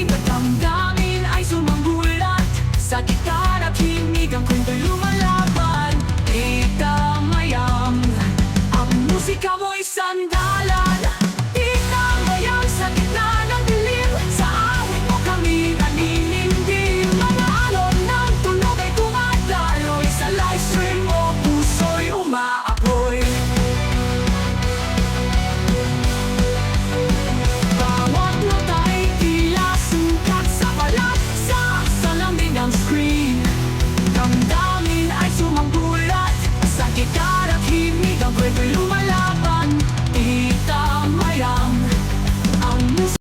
aking damdamin ay sumambulat. Sa gitara kinig ang kunto'y lumalaban. Ikamayam, ang musika mo'y sandal.